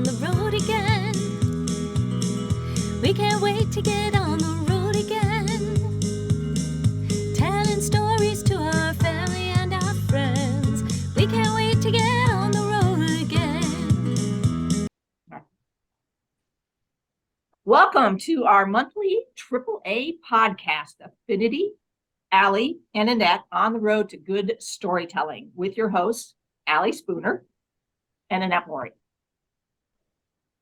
on the road again. We can't wait to get on the road again. Telling stories to our family and our friends. We can't wait to get on the road again. Welcome to our monthly AAA podcast, Affinity, Allie, and Annette on the road to good storytelling with your hosts, Allie Spooner and Annette Mori.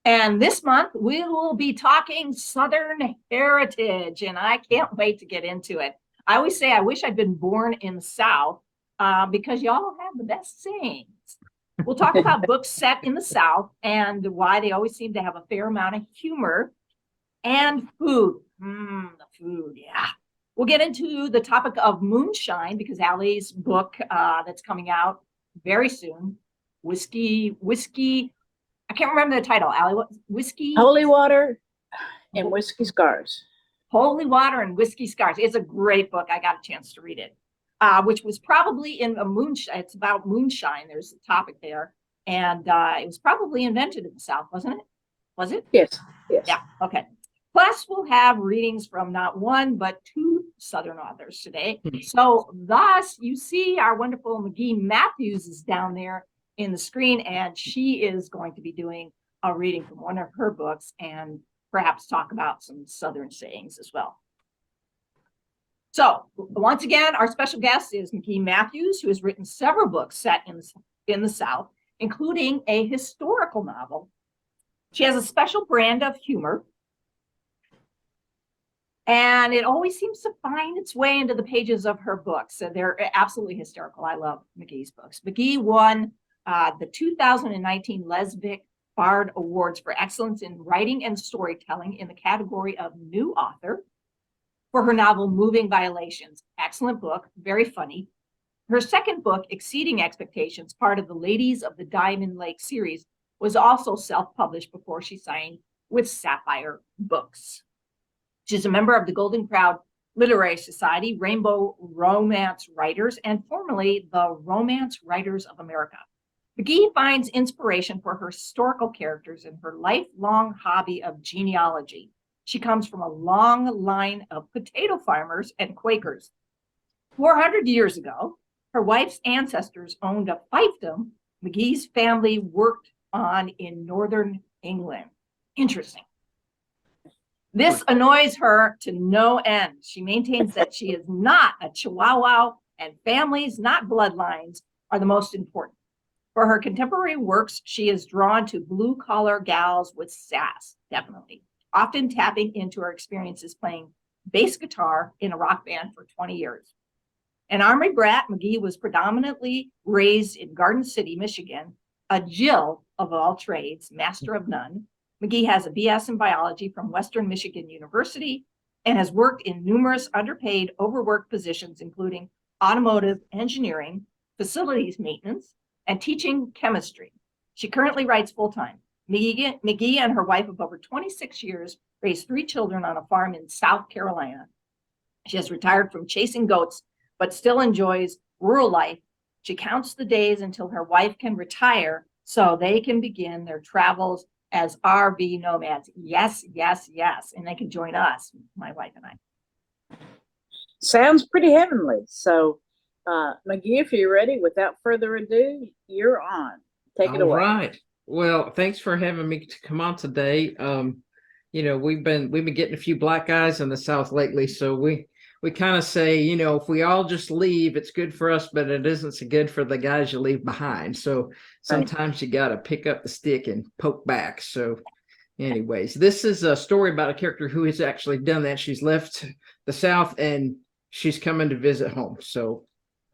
And this month we will be talking Southern heritage, and I can't wait to get into it. I always say I wish I'd been born in the South because y'all have the best sayings. We'll talk about books set in the South and why they always seem to have a fair amount of humor and food. The food, yeah. We'll get into the topic of moonshine because Allie's book that's coming out very soon, whiskey. I can't remember the title. Allie, what whiskey? Holy Water and Whiskey Scars. Holy Water and Whiskey Scars. It's a great book. I got a chance to read it, which was probably in a moonshine. It's about moonshine. There's a topic there, and it was probably invented in the South, wasn't it? Was it? Yes. Yeah. Okay. Plus, we'll have readings from not one, but two Southern authors today. So thus, you see our wonderful McGee Mathews is down there in the screen, and she is going to be doing a reading from one of her books and perhaps talk about some Southern sayings as well. So once again, our special guest is McGee Mathews, who has written several books set in the South, including a historical novel. She has a special brand of humor, and it always seems to find its way into the pages of her books. So they're absolutely hysterical. I love McGee's books. McGee won the 2019 Lesbic Bard Awards for Excellence in Writing and Storytelling in the category of New Author for her novel Moving Violations. Excellent book, very funny. Her second book, Exceeding Expectations, part of the Ladies of the Diamond Lake series, was also self-published before she signed with Sapphire Books. She's a member of the Golden Crowd Literary Society, Rainbow Romance Writers, and formerly the Romance Writers of America. McGee finds inspiration for her historical characters in her lifelong hobby of genealogy. She comes from a long line of potato farmers and Quakers. 400 years ago, her wife's ancestors owned a fiefdom McGee's family worked on in northern England. Interesting. This annoys her to no end. She maintains that she is not a Chihuahua and families, not bloodlines, are the most important. For her contemporary works, she is drawn to blue-collar gals with sass, definitely, often tapping into her experiences playing bass guitar in a rock band for 20 years. An Army brat, McGee was predominantly raised in Garden City, Michigan, a Jill of all trades, master of none. McGee has a BS in biology from Western Michigan University and has worked in numerous underpaid, overworked positions, including automotive engineering, facilities maintenance, and teaching chemistry. She currently writes full-time. McGee and her wife of over 26 years raised 3 children on a farm in South Carolina. She has retired from chasing goats, but still enjoys rural life. She counts the days until her wife can retire so they can begin their travels as RV nomads. Yes, yes, yes. And they can join us, my wife and I. Sounds pretty heavenly. So, McGee, if you're ready, without further ado, you're on. Take it away. All right. Well, thanks for having me to come on today. We've been getting a few black guys in the South lately, so we kind of say, if we all just leave, it's good for us, but it isn't so good for the guys you leave behind. So sometimes you got to pick up the stick and poke back. So anyways, this is a story about a character who has actually done that. She's left the South and she's coming to visit home. So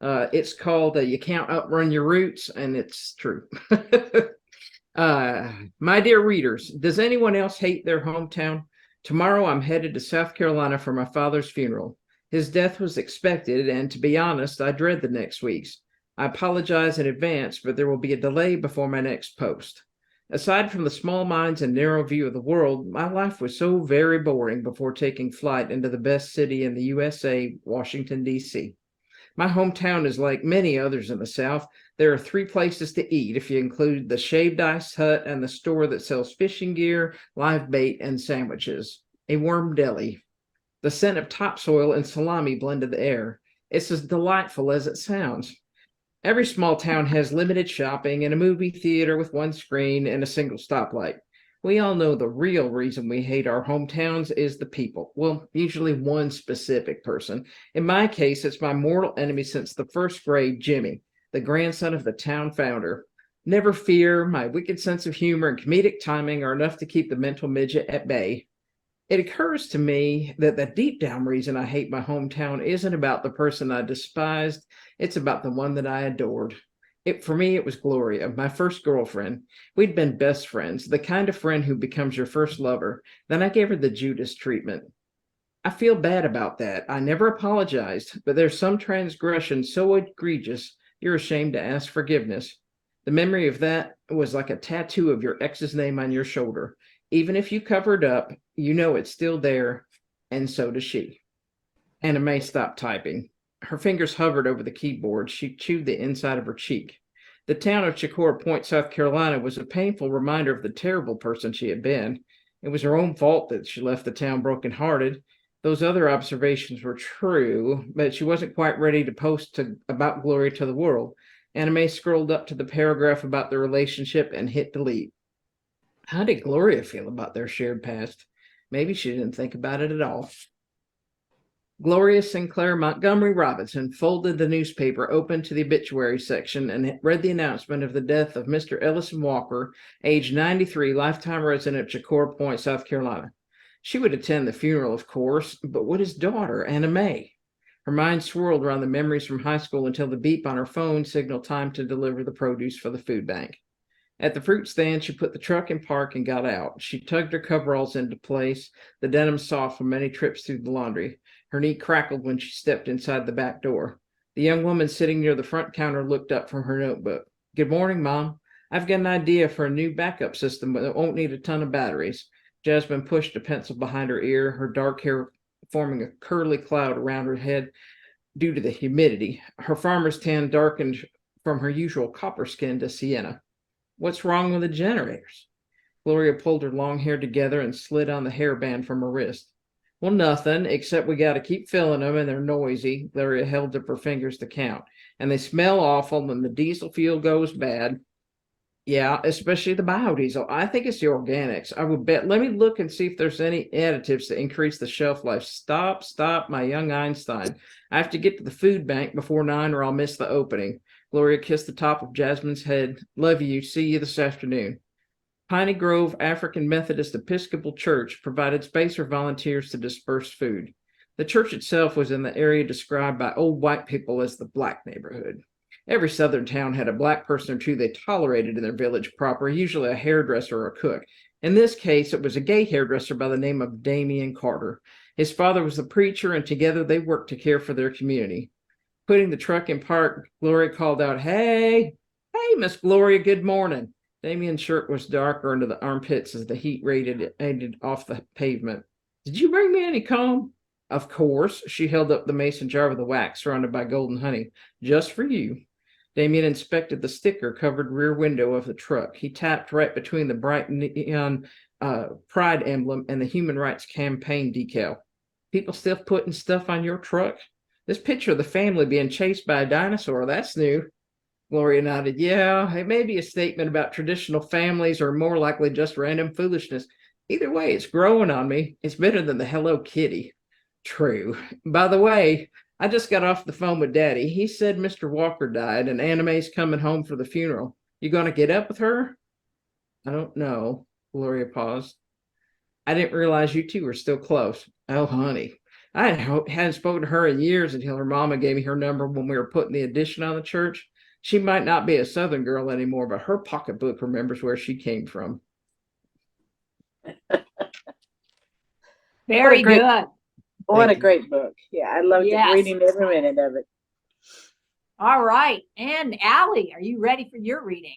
it's called You Can't Outrun Your Roots, and it's true. My dear readers, does anyone else hate their hometown? Tomorrow I'm headed to South Carolina for my father's funeral. His death was expected, and to be honest, I dread the next week's. I apologize in advance, but there will be a delay before my next post. Aside from the small minds and narrow view of the world, my life was so very boring before taking flight into the best city in the USA, Washington, D.C. My hometown is like many others in the South. There are 3 places to eat if you include the Shaved Ice Hut and the store that sells fishing gear, live bait, and sandwiches. A worm deli. The scent of topsoil and salami blended the air. It's as delightful as it sounds. Every small town has limited shopping and a movie theater with one screen and a single stoplight. We all know the real reason we hate our hometowns is the people. Well, usually one specific person. In my case, it's my mortal enemy since the first grade, Jimmy, the grandson of the town founder. Never fear, my wicked sense of humor and comedic timing are enough to keep the mental midget at bay. It occurs to me that the deep down reason I hate my hometown isn't about the person I despised, it's about the one that I adored. For me, it was Gloria, my first girlfriend. We'd been best friends, the kind of friend who becomes your first lover. Then I gave her the Judas treatment. I feel bad about that. I never apologized, but there's some transgression so egregious you're ashamed to ask forgiveness. The memory of that was like a tattoo of your ex's name on your shoulder. Even if you cover it up, you know it's still there, and so does she. Anna Mae stopped typing. Her fingers hovered over the keyboard. She chewed the inside of her cheek. The town of Chicora Point, South Carolina, was a painful reminder of the terrible person she had been. It was her own fault that she left the town brokenhearted. Those other observations were true, but she wasn't quite ready to post about Gloria to the world. Anna Mae scrolled up to the paragraph about the relationship and hit delete. How did Gloria feel about their shared past? Maybe she didn't think about it at all. Gloria Sinclair Montgomery Robinson folded the newspaper open to the obituary section and read the announcement of the death of Mr. Ellison Walker, age 93, lifetime resident of Chicora Point, South Carolina. She would attend the funeral, of course, but would his daughter, Anna Mae? Her mind swirled around the memories from high school until the beep on her phone signaled time to deliver the produce for the food bank. At the fruit stand, she put the truck in park and got out. She tugged her coveralls into place, the denim soft from many trips through the laundry. Her knee crackled when she stepped inside the back door. The young woman sitting near the front counter looked up from her notebook. Good morning, Mom. I've got an idea for a new backup system, but it won't need a ton of batteries. Jasmine pushed a pencil behind her ear, her dark hair forming a curly cloud around her head due to the humidity. Her farmer's tan darkened from her usual copper skin to sienna. What's wrong with the generators? Gloria pulled her long hair together and slid on the hairband from her wrist. Well, nothing, except we got to keep filling them, and they're noisy. Gloria held up her fingers to count. And they smell awful, and the diesel fuel goes bad. Yeah, especially the biodiesel. I think it's the organics. I would bet. Let me look and see if there's any additives to increase the shelf life. Stop, my young Einstein. I have to get to the food bank before 9 or I'll miss the opening. Gloria kissed the top of Jasmine's head. Love you. See you this afternoon. Piney Grove African Methodist Episcopal Church provided space for volunteers to disperse food. The church itself was in the area described by old white people as the black neighborhood. Every southern town had a black person or two they tolerated in their village proper, usually a hairdresser or a cook. In this case, it was a gay hairdresser by the name of Damian Carter. His father was the preacher, and together they worked to care for their community. Putting the truck in park, Gloria called out, Hey, Miss Gloria, good morning. Damian's shirt was darker under the armpits as the heat radiated off the pavement. Did you bring me any comb? Of course. She held up the mason jar with the wax surrounded by golden honey. Just for you. Damian inspected the sticker-covered rear window of the truck. He tapped right between the bright neon pride emblem and the Human Rights Campaign decal. People still putting stuff on your truck? This picture of the family being chased by a dinosaur, that's new. Gloria nodded. Yeah, it may be a statement about traditional families or more likely just random foolishness. Either way, it's growing on me. It's better than the Hello Kitty. True. By the way, I just got off the phone with Daddy. He said Mr. Walker died and Anna Mae's coming home for the funeral. You going to get up with her? I don't know. Gloria paused. I didn't realize you two were still close. Oh, honey. I hadn't spoken to her in years until her mama gave me her number when we were putting the addition on the church. She might not be a Southern girl anymore, but her pocketbook remembers where she came from. Very good. What a great book. Yeah, I loved reading every minute of it. All right. And Allie, are you ready for your reading?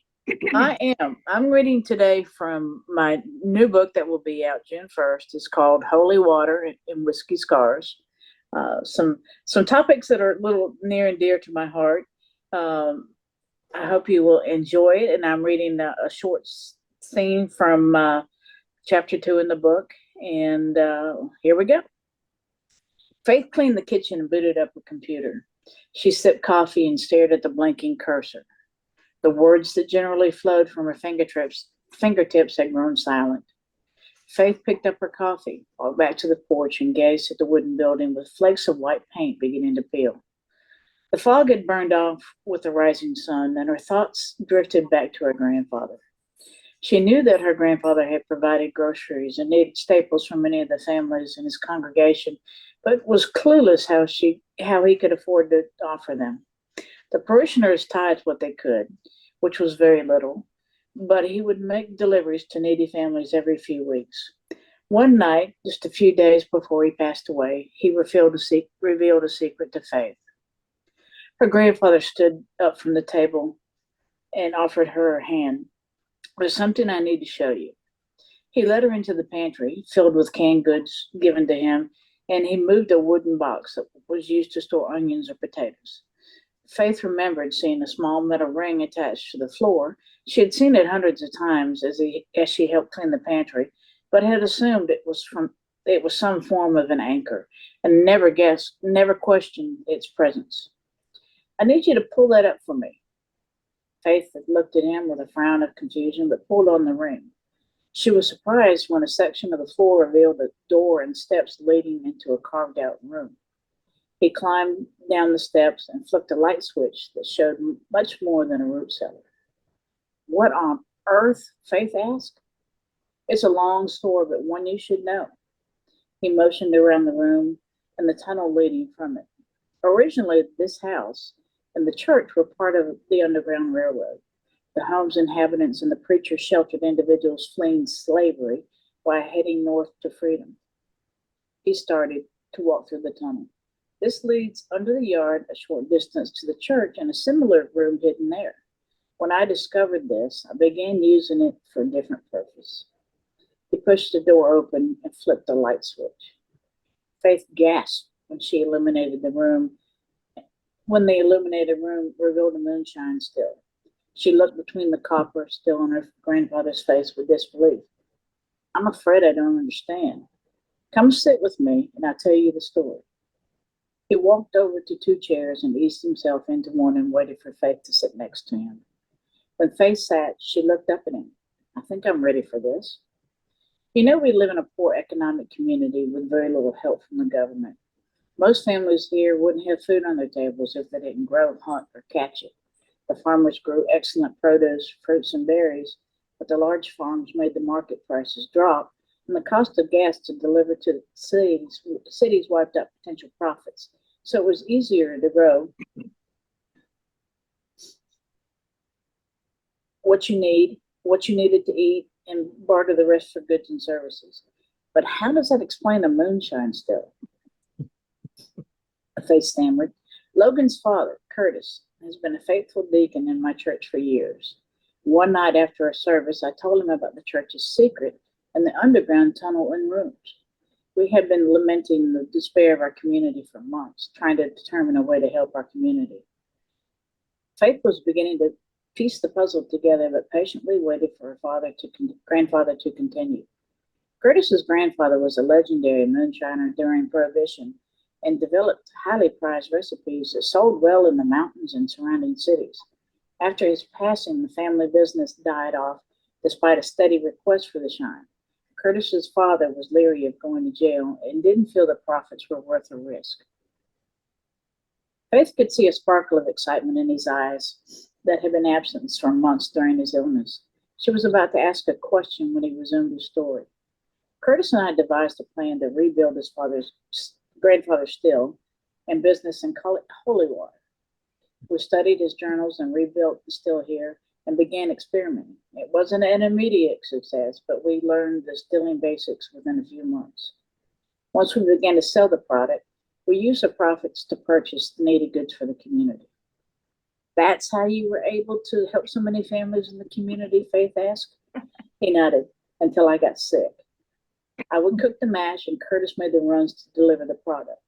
I am. I'm reading today from my new book that will be out June 1st. It's called Holy Water and Whiskey Scars. Some topics that are a little near and dear to my heart. Um, I hope you will enjoy it. And I'm reading a short scene from chapter 2 in the book. And here we go. Faith cleaned the kitchen and booted up her computer. She sipped coffee and stared at the blinking cursor. The words that generally flowed from her fingertips had grown silent. Faith picked up her coffee, walked back to the porch, and gazed at the wooden building with flakes of white paint beginning to peel. The fog had burned off with the rising sun, and her thoughts drifted back to her grandfather. She knew that her grandfather had provided groceries and needed staples for many of the families in his congregation, but was clueless how he could afford to offer them. The parishioners tithed what they could, which was very little, but he would make deliveries to needy families every few weeks. One night, just a few days before he passed away, he revealed a secret to Faith. Her grandfather stood up from the table and offered her a hand. There's something I need to show you. He led her into the pantry, filled with canned goods given to him, and he moved a wooden box that was used to store onions or potatoes. Faith remembered seeing a small metal ring attached to the floor. She had seen it hundreds of times as she helped clean the pantry, but had assumed it was some form of an anchor, and never questioned its presence. I need you to pull that up for me. Faith had looked at him with a frown of confusion, but pulled on the ring. She was surprised when a section of the floor revealed a door and steps leading into a carved-out room. He climbed down the steps and flicked a light switch that showed much more than a root cellar. What on earth? Faith asked. It's a long story, but one you should know. He motioned around the room and the tunnel leading from it. Originally, this house and the church were part of the Underground Railroad. The home's inhabitants and the preacher sheltered individuals fleeing slavery while heading north to freedom. He started to walk through the tunnel. This leads under the yard a short distance to the church and a similar room hidden there. When I discovered this, I began using it for a different purpose. He pushed the door open and flipped the light switch. Faith gasped when the illuminated room revealed a moonshine still. She looked between the copper still on her grandfather's face with disbelief. I'm afraid I don't understand. Come sit with me and I'll tell you the story. He walked over to 2 chairs and eased himself into one and waited for Faith to sit next to him. When Faith sat, she looked up at him. I think I'm ready for this. You know, we live in a poor economic community with very little help from the government. Most families here wouldn't have food on their tables if they didn't grow, hunt, or catch it. The farmers grew excellent produce, fruits, and berries, but the large farms made the market prices drop, and the cost of gas to deliver to the cities wiped out potential profits. So it was easier to grow what you needed to eat, and barter the rest for goods and services. But how does that explain the moonshine still? Faith stammered. Logan's father, Curtis, has been a faithful deacon in my church for years. One night after a service, I told him about the church's secret and the underground tunnel and rooms. We had been lamenting the despair of our community for months, trying to determine a way to help our community. Faith was beginning to piece the puzzle together, but patiently waited for her grandfather to continue. Curtis's grandfather was a legendary moonshiner during Prohibition and developed highly prized recipes that sold well in the mountains and surrounding cities. After his passing, the family business died off despite a steady request for the shine. Curtis's father was leery of going to jail and didn't feel the profits were worth the risk. Faith could see a sparkle of excitement in his eyes that had been absent for months during his illness. She was about to ask a question when he resumed his story. Curtis and I devised a plan to rebuild his grandfather's still and business in Holywater. We studied his journals and rebuilt the still here and began experimenting. It wasn't an immediate success, but we learned the stilling basics within a few months. Once we began to sell the product, we used the profits to purchase the needed goods for the community. That's how you were able to help so many families in the community, Faith asked. He nodded, until I got sick. I would cook the mash and Curtis made the runs to deliver the product.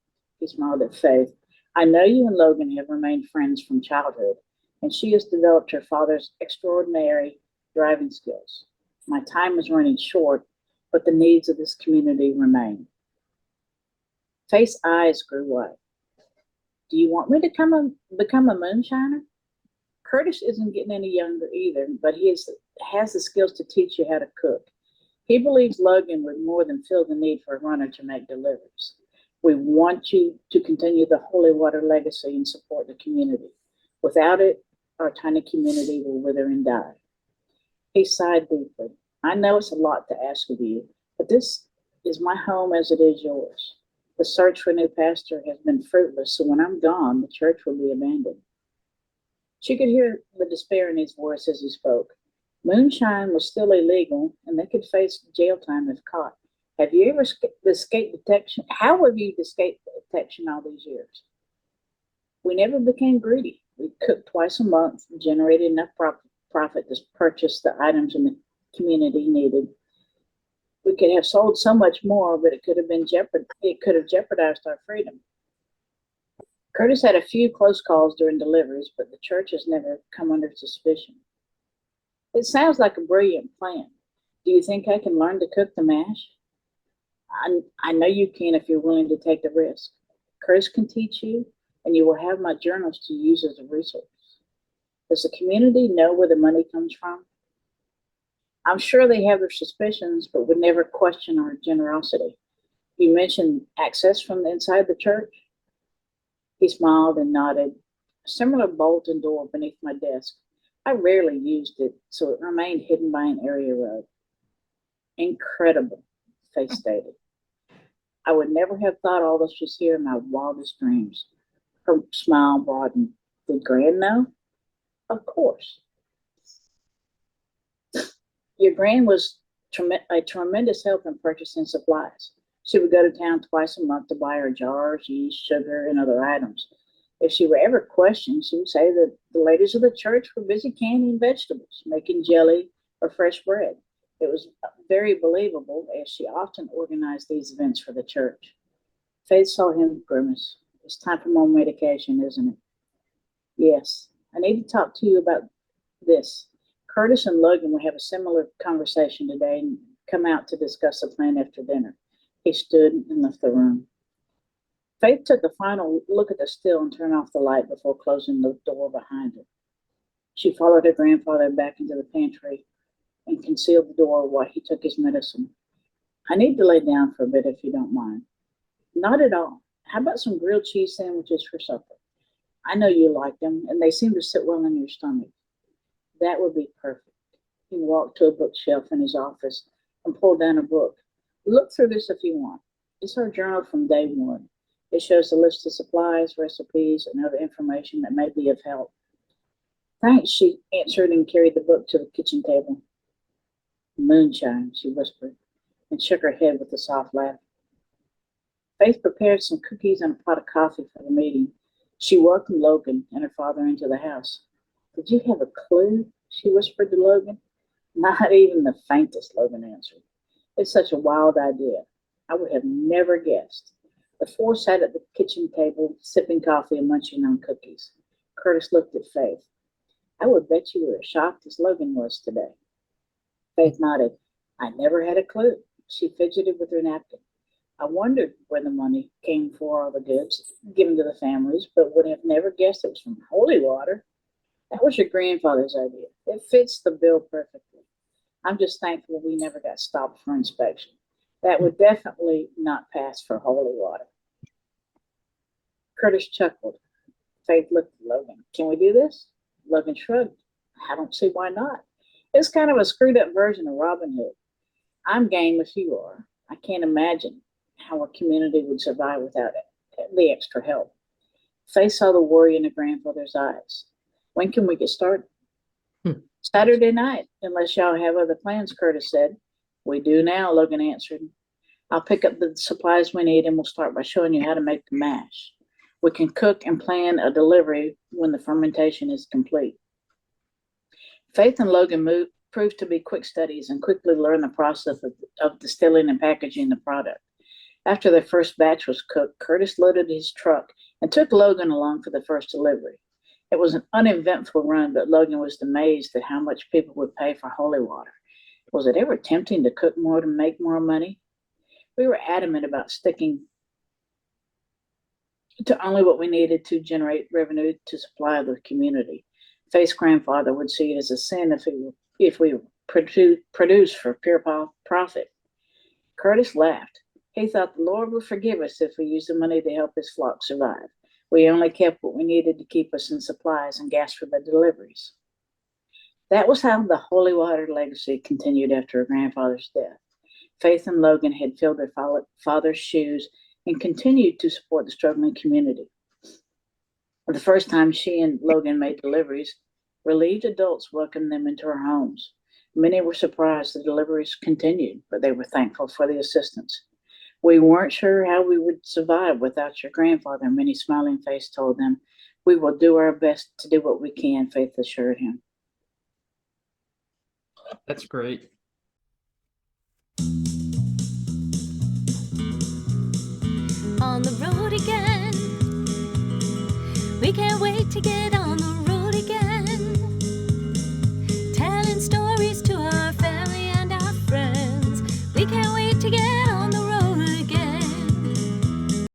He smiled at Faith. I know you and Logan have remained friends from childhood, and she has developed her father's extraordinary driving skills. My time is running short, but the needs of this community remain. Faith's eyes grew wide. Do you want me to become a moonshiner? Curtis isn't getting any younger either, but has the skills to teach you how to cook. He believes Logan would more than feel the need for a runner to make deliveries. We want you to continue the Holy Water legacy and support the community. Without it, our tiny community will wither and die. He sighed deeply. I know it's a lot to ask of you, but this is my home as it is yours. The search for a new pastor has been fruitless, so when I'm gone, the church will be abandoned. She could hear the despair in his voice as he spoke. Moonshine was still illegal, and they could face jail time if caught. Have you ever escaped detection? How have you escaped detection all these years? We never became greedy. We cooked twice a month, generated enough profit to purchase the items in the community needed. We could have sold so much more, but it could have jeopardized our freedom. Curtis had a few close calls during deliveries, but the church has never come under suspicion. It sounds like a brilliant plan. Do you think I can learn to cook the mash? I know you can if you're willing to take the risk. Curtis can teach you, and you will have my journals to use as a resource. Does the community know where the money comes from? I'm sure they have their suspicions, but would never question our generosity. You mentioned access from the inside the church? He smiled and nodded. A similar bolt and door beneath my desk. I rarely used it, so it remained hidden by an area rug. Incredible, Faith stated. I would never have thought all this was here in my wildest dreams. Her smile broadened. Did Gran know? Of course. Your Gran was a tremendous help in purchasing supplies. She would go to town twice a month to buy her jars, yeast, sugar, and other items. If she were ever questioned, she would say that the ladies of the church were busy canning vegetables, making jelly, or fresh bread. It was very believable, as she often organized these events for the church. Faith saw him grimace. It's time for more medication, isn't it? Yes, I need to talk to you about this. Curtis and Logan will have a similar conversation today and come out to discuss the plan after dinner. He stood and left the room. Faith took a final look at the still and turned off the light before closing the door behind her. She followed her grandfather back into the pantry and concealed the door while he took his medicine. I need to lay down for a bit if you don't mind. Not at all. How about some grilled cheese sandwiches for supper? I know you like them, and they seem to sit well in your stomach. That would be perfect. He walked to a bookshelf in his office and pulled down a book. Look through this if you want. It's our journal from day one. It shows a list of supplies, recipes, and other information that may be of help. Thanks, she answered and carried the book to the kitchen table. Moonshine, she whispered, and shook her head with a soft laugh. Faith prepared some cookies and a pot of coffee for the meeting. She welcomed Logan and her father into the house. Did you have a clue? She whispered to Logan. Not even the faintest, Logan answered. It's such a wild idea. I would have never guessed. The four sat at the kitchen table, sipping coffee and munching on cookies. Curtis looked at Faith. I would bet you were as shocked as Logan was today. Faith nodded. I never had a clue. She fidgeted with her napkin. I wondered where the money came for all the goods given to the families, but would have never guessed it was from holy water. That was your grandfather's idea. It fits the bill perfectly. I'm just thankful we never got stopped for inspection. That would definitely not pass for holy water. Curtis chuckled. Faith looked at Logan. Can we do this? Logan shrugged. I don't see why not. It's kind of a screwed up version of Robin Hood. I'm game if you are. I can't imagine how a community would survive without the extra help. Faith saw the worry in her grandfather's eyes. When can we get started? Saturday night, unless y'all have other plans, Curtis said. We do now, Logan answered. I'll pick up the supplies we need and we'll start by showing you how to make the mash. We can cook and plan a delivery when the fermentation is complete. Faith and Logan proved to be quick studies and quickly learned the process of distilling and packaging the product. After the first batch was cooked, Curtis loaded his truck and took Logan along for the first delivery. It was an uneventful run, but Logan was amazed at how much people would pay for holy water. Was it ever tempting to cook more to make more money? We were adamant about sticking to only what we needed to generate revenue to supply the community. Faith's grandfather would see it as a sin if we produced for pure profit. Curtis laughed. He thought the Lord would forgive us if we used the money to help his flock survive. We only kept what we needed to keep us in supplies and gas for the deliveries. That was how the holy water legacy continued after her grandfather's death. Faith and Logan had filled their father's shoes and continued to support the struggling community. The first time she and Logan made deliveries, relieved adults welcomed them into our homes. Many were surprised the deliveries continued, but they were thankful for the assistance. We weren't sure how we would survive without your grandfather, Minnie Smiling Face told them. We will do our best to do what we can, Faith assured him. That's great. On the road again. We can't wait to get on the